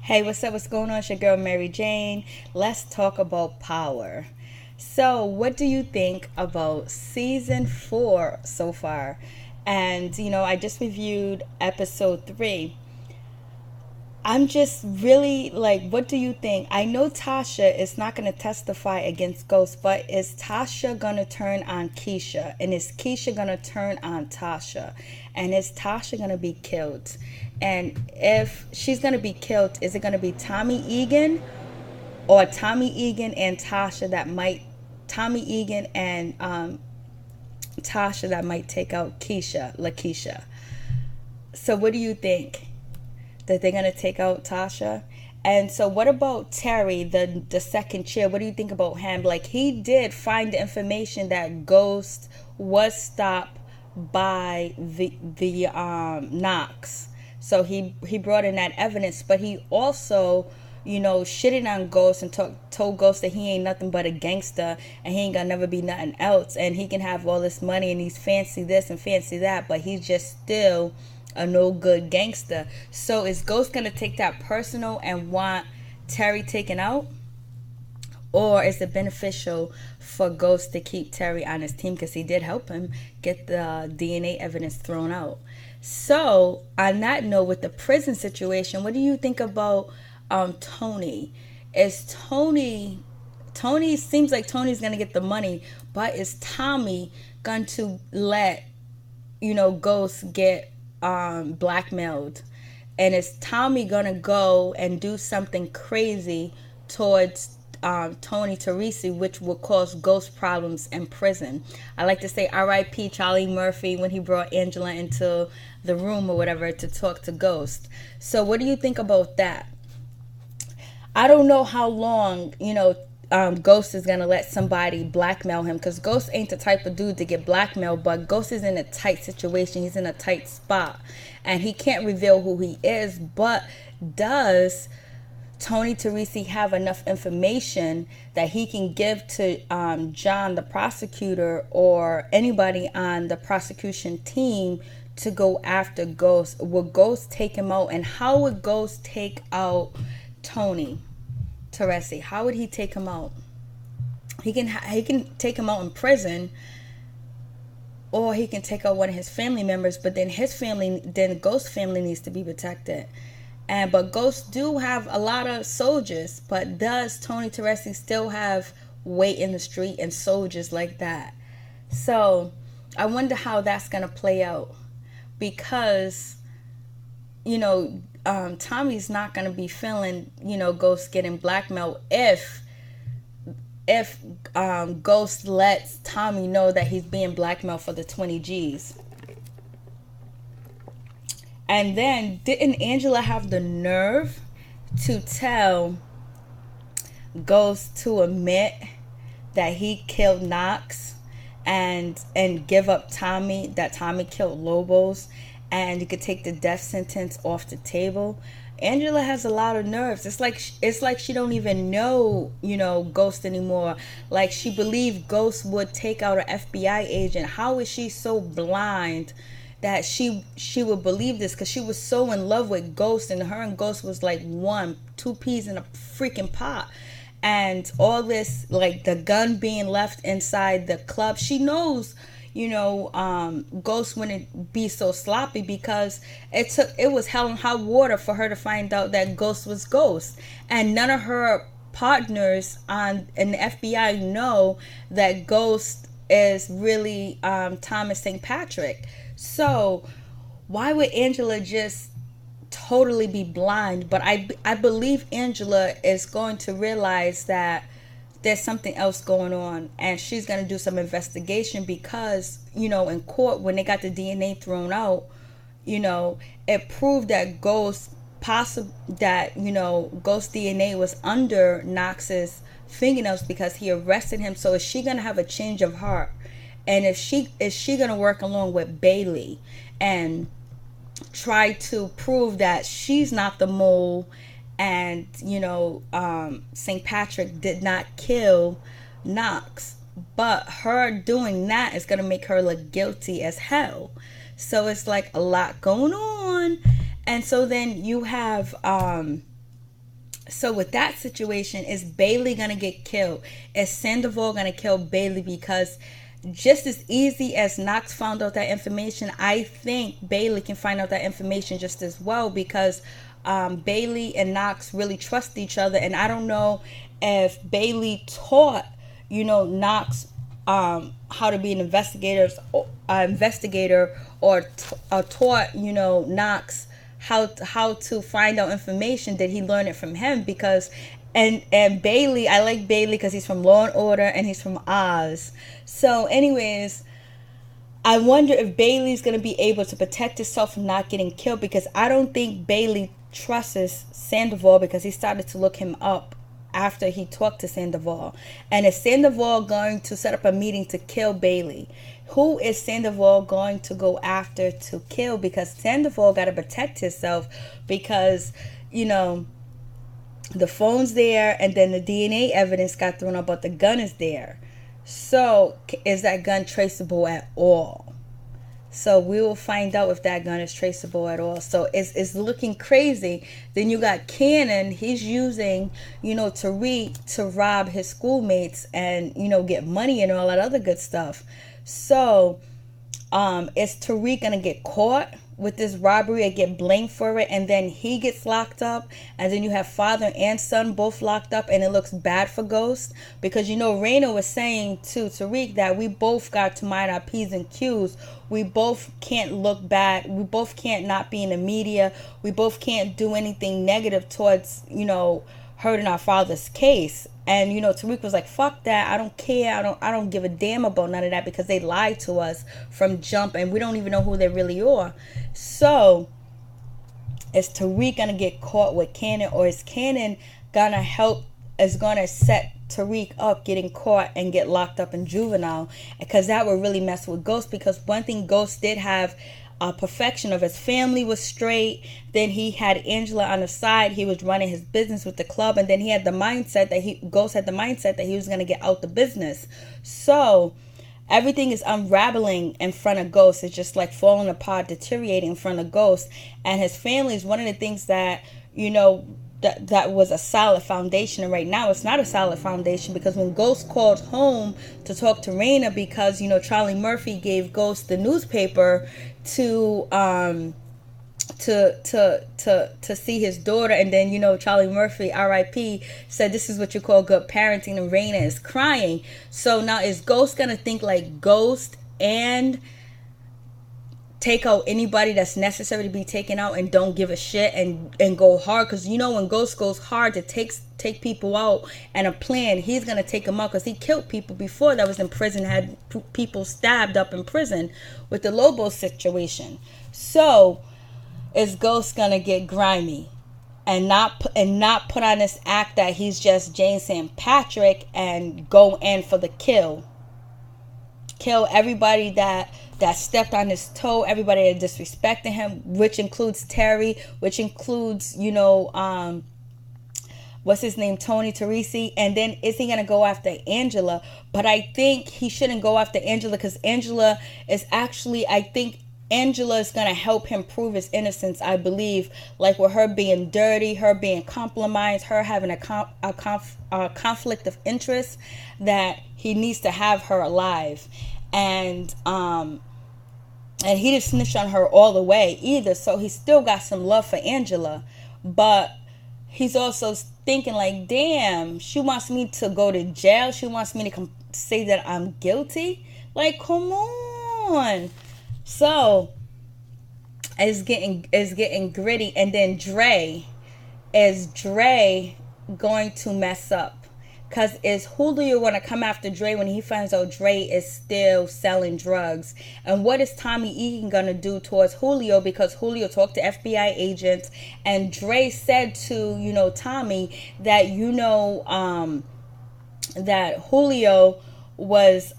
Hey, what's up? What's going on? It's your girl Mary Jane. Let's talk about power. So, what do you think about season 4 so far? And, I just reviewed episode 3. I'm just really like, what do you think? I know Tasha is not going to testify against Ghost, but is Tasha going to turn on Keisha? And is Keisha going to turn on Tasha? And is Tasha going to be killed? And if she's going to be killed, is it going to be Tommy Egan or Tommy Egan and Tasha that might, Tommy Egan and Tasha that might take out Lakeisha? So what do you think? That they're gonna take out Tasha? And so what about Terry, the second chair? What do you think about him? Like, he did find the information that Ghost was stopped by the Knox. So he brought in that evidence, but he also, shitting on Ghost and told Ghost that he ain't nothing but a gangster and he ain't gonna never be nothing else, and he can have all this money and he's fancy this and fancy that, but he's just still a no good gangster. So is Ghost gonna take that personal and want Terry taken out? Or is it beneficial for Ghost to keep Terry on his team because he did help him get the DNA evidence thrown out? So on that note, with the prison situation, what do you think about Tony? Is Tony seems like Tony's gonna get the money, but is Tommy going to let Ghost get blackmailed? And is Tommy gonna go and do something crazy towards Tony Teresi, which will cause Ghost problems in prison? I like to say R.I.P. Charlie Murphy when he brought Angela into the room or whatever to talk to Ghost. So what do you think about that? I don't know how long Ghost is gonna let somebody blackmail him, because Ghost ain't the type of dude to get blackmailed, but Ghost is in a tight situation. He's in a tight spot and he can't reveal who he is. But does Tony Teresi have enough information that he can give to John, the prosecutor, or anybody on the prosecution team to go after Ghost? Will Ghost take him out? And how would Ghost take out Tony Teresi? How would he take him out? He can take him out in prison, or he can take out one of his family members. But then Ghost family needs to be protected. But Ghost do have a lot of soldiers. But does Tony Teresi still have weight in the street and soldiers like that? So I wonder how that's gonna play out, because Tommy's not going to be feeling, Ghost getting blackmailed if Ghost lets Tommy know that he's being blackmailed for the 20 G's. And then didn't Angela have the nerve to tell Ghost to admit that he killed Knox and give up Tommy, that Tommy killed Lobos, and you could take the death sentence off the table? Angela has a lot of nerves. It's like she don't even know, Ghost anymore. Like, she believed Ghost would take out an FBI agent. How is she so blind that she would believe this? Because she was so in love with Ghost, and her and Ghost was like two peas in a freaking pot. And all this, like the gun being left inside the club, she knows Ghost wouldn't be so sloppy, because it was hell and high water for her to find out that Ghost was Ghost. And none of her partners in the FBI know that Ghost is really Thomas St. Patrick. So why would Angela just totally be blind? But I believe Angela is going to realize that there's something else going on, and she's going to do some investigation, because in court, when they got the DNA thrown out, it proved that Ghost DNA was under Knox's fingernails because he arrested him. So is she going to have a change of heart? And is she going to work along with Bailey and try to prove that she's not the mole, and St. Patrick did not kill Knox? But her doing that is going to make her look guilty as hell. So it's like a lot going on. And so then you have So with that situation, is Bailey gonna get killed? Is Sandoval gonna kill Bailey? Because just as easy as Knox found out that information, I think Bailey can find out that information just as well, because Bailey and Knox really trust each other, and I don't know if Bailey taught, Knox how to be an investigator, or taught, Knox how to find out information. Did he learn it from him? Because and Bailey, I like Bailey because he's from Law and Order and he's from Oz. So anyways, I wonder if Bailey's going to be able to protect himself from not getting killed, because I don't think Bailey trusts Sandoval, because he started to look him up after he talked to Sandoval. And is Sandoval going to set up a meeting to kill Bailey? Who is Sandoval going to go after to kill? Because Sandoval got to protect himself, because, the phone's there, and then the DNA evidence got thrown out, but the gun is there. So is that gun traceable at all? So we will find out if that gun is traceable at all. So it's looking crazy. Then you got Cannon. He's using, Tariq to rob his schoolmates and, get money and all that other good stuff. So is Tariq going to get caught with this robbery and get blamed for it, and then he gets locked up, and then you have father and son both locked up, and it looks bad for Ghost? Because Raina was saying to Tariq that we both got to mind our P's and Q's. We both can't look bad. We both can't not be in the media. We both can't do anything negative towards, hurting our father's case. And Tariq was like, fuck that, I don't care, I don't give a damn about none of that, because they lied to us from jump, and we don't even know who they really are. So is Tariq gonna get caught with Cannon, or is Cannon gonna set Tariq up getting caught and get locked up in juvenile? Because that would really mess with Ghost, because one thing Ghost did have perfection of, his family was straight, then he had Angela on the side, he was running his business with the club, and then he had the mindset that Ghost had the mindset that he was going to get out the business. So everything is unraveling in front of Ghost. It's just like falling apart, deteriorating in front of Ghost. And his family is one of the things that that was a solid foundation, and right now it's not a solid foundation, because when Ghost called home to talk to Raina, because Charlie Murphy gave Ghost the newspaper to see his daughter, and then Charlie Murphy, R.I.P., said this is what you call good parenting, and Raina is crying. So now is Ghost gonna think like Ghost and take out anybody that's necessary to be taken out, and don't give a shit, and go hard? Because when Ghost goes hard to take people out and a plan, he's gonna take them out, because he killed people before that was in prison, had people stabbed up in prison with the Lobo situation. So is Ghost gonna get grimy and not put on this act that he's just Jane St. Patrick and go in for the kill everybody that stepped on his toe, everybody that disrespected him, which includes Terry, which includes, what's his name, Tony Teresi, and then is he going to go after Angela? But I think he shouldn't go after Angela, because Angela is actually, I think Angela is going to help him prove his innocence, I believe, like with her being dirty, her being compromised, her having a conflict of interest, that he needs to have her alive. And he didn't snitch on her all the way either, so he still got some love for Angela, but he's also thinking like, damn, she wants me to go to jail, she wants me to say that I'm guilty, like, come on. So it's getting gritty. And then is Dre going to mess up? Because is Julio going to come after Dre when he finds out Dre is still selling drugs? And what is Tommy Egan going to do towards Julio? Because Julio talked to FBI agents, and Dre said to, Tommy that, that Julio was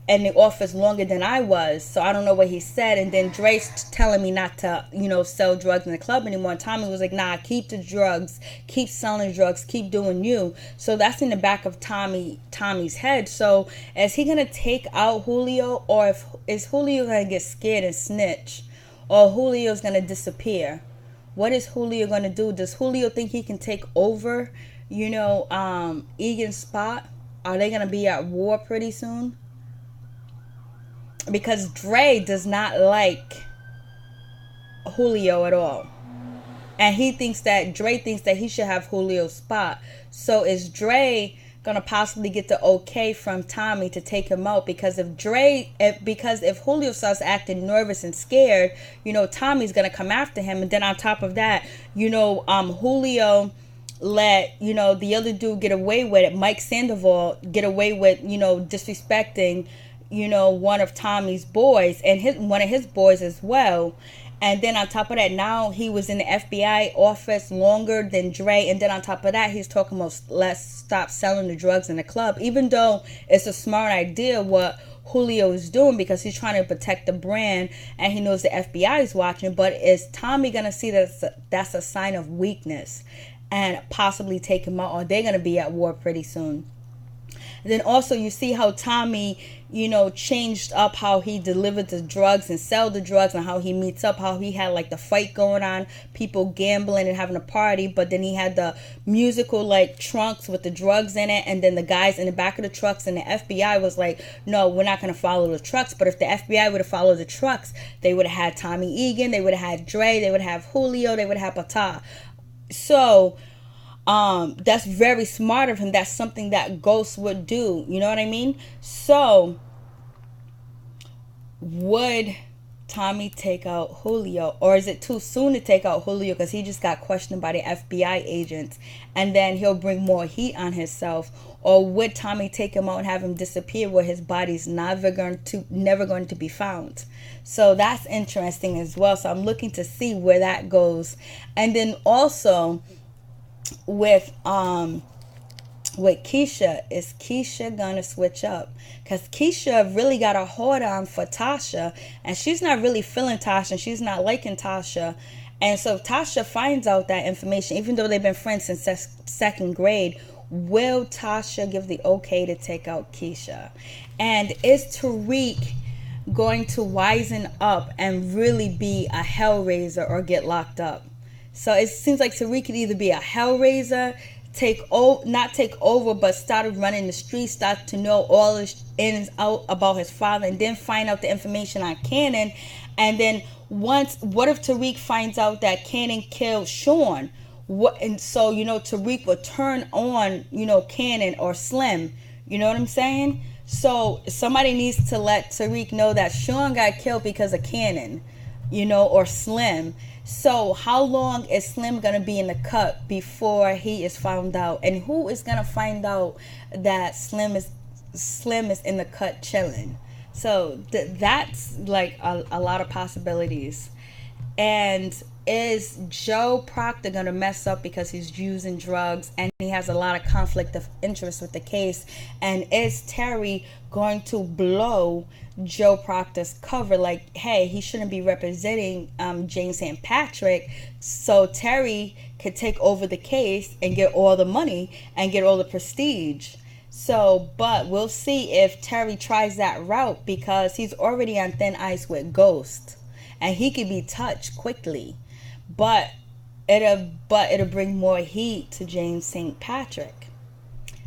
in the office longer than I was. So I don't know what he said. And then Dre's telling me not to, sell drugs in the club anymore. And Tommy was like, nah, keep the drugs, keep selling drugs, keep doing you. So that's in the back of Tommy's head. So is he going to take out Julio, or is Julio going to get scared and snitch, or Julio's going to disappear? What is Julio gonna do? Does Julio think he can take over, Egan's spot? Are they gonna be at war pretty soon? Because Dre does not like Julio at all. And Dre thinks that he should have Julio's spot. So is Dre gonna possibly get the okay from Tommy to take him out? Because if Julio starts acting nervous and scared, Tommy's gonna come after him. And then on top of that, Julio let the other dude get away with it, Mike Sandoval get away with disrespecting one of Tommy's boys and one of his boys as well. And then on top of that, now he was in the FBI office longer than Dre. And then on top of that, he's talking about let's stop selling the drugs in the club. Even though it's a smart idea what Julio is doing, because he's trying to protect the brand and he knows the FBI is watching. But is Tommy going to see that that's a sign of weakness and possibly take him out? Or they're going to be at war pretty soon? Then also you see how Tommy, changed up how he delivered the drugs and sell the drugs, and how he meets up, how he had like the fight going on, people gambling and having a party, but then he had the musical like trunks with the drugs in it, and then the guys in the back of the trucks, and the FBI was like, no, we're not going to follow the trucks. But if the FBI would have followed the trucks, they would have had Tommy Egan, they would have had Dre, they would have Julio, they would have Patah. So that's very smart of him. That's something that Ghost would do. You know what I mean? So would Tommy take out Julio, or is it too soon to take out Julio because he just got questioned by the FBI agents, and then he'll bring more heat on himself? Or would Tommy take him out and have him disappear where his body's never going to be found? So that's interesting as well. So I'm looking to see where that goes. And then also with Keisha, is Keisha gonna switch up? Because Keisha really got a hold on for Tasha, and she's not really feeling Tasha, and she's not liking Tasha. And so if Tasha finds out that information, even though they've been friends since second grade, will Tasha give the okay to take out Keisha? And is Tariq going to wisen up and really be a hellraiser or get locked up? So it seems like Tariq could either be a hellraiser, not take over, but started running the streets, start to know all the ins and out about his father, and then find out the information on Cannon. And then what if Tariq finds out that Cannon killed Sean? And so, Tariq will turn on, Cannon or Slim. You know what I'm saying? So somebody needs to let Tariq know that Sean got killed because of Cannon, or Slim. So how long is Slim going to be in the cut before he is found out? And who is going to find out that Slim is in the cut chilling? So that's like a lot of possibilities. And is Joe Proctor going to mess up because he's using drugs and he has a lot of conflict of interest with the case? And is Terry going to blow Joe Proctor's cover? Like, hey, he shouldn't be representing Jane St. Patrick, so Terry could take over the case and get all the money and get all the prestige. So, but we'll see if Terry tries that route, because he's already on thin ice with Ghost, and he could be touched quickly. But it'll bring more heat to James St. Patrick.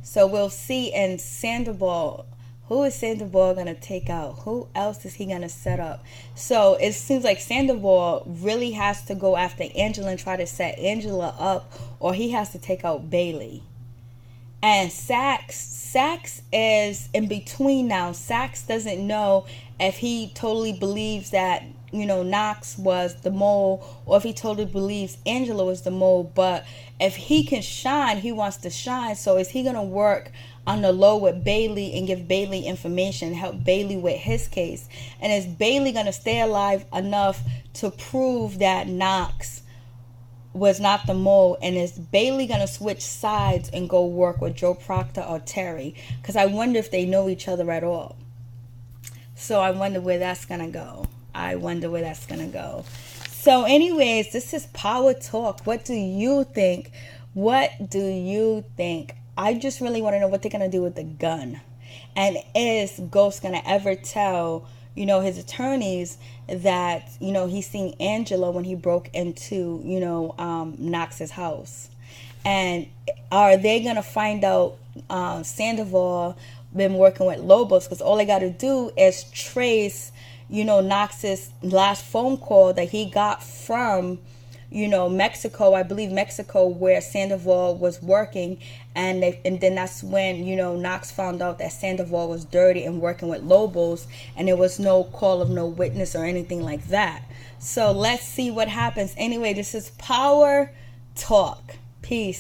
So we'll see. And Sandoval, who is Sandoval going to take out? Who else is he going to set up? So it seems like Sandoval really has to go after Angela and try to set Angela up, or he has to take out Bailey. And Sax is in between now. Sax doesn't know if he totally believes that Knox was the mole, or if he totally believes Angela was the mole. But if he can shine, he wants to shine. So is he going to work on the low with Bailey and give Bailey information, help Bailey with his case? And is Bailey going to stay alive enough to prove that Knox was not the mole? And is Bailey going to switch sides and go work with Joe Proctor or Terry? Because I wonder if they know each other at all. So I wonder where that's going to go. So anyways, this is Power Talk. What do you think? I just really want to know what they're going to do with the gun. And is Ghost going to ever tell, his attorneys that, he's seeing Angela when he broke into, Knox's house. And are they going to find out Sandoval been working with Lobos? Because all they got to do is trace, Knox's last phone call that he got from, Mexico, I believe Mexico, where Sandoval was working. And then that's when, Knox found out that Sandoval was dirty and working with Lobos, and there was no call of no witness or anything like that. So let's see what happens. Anyway, this is Power Talk. Peace.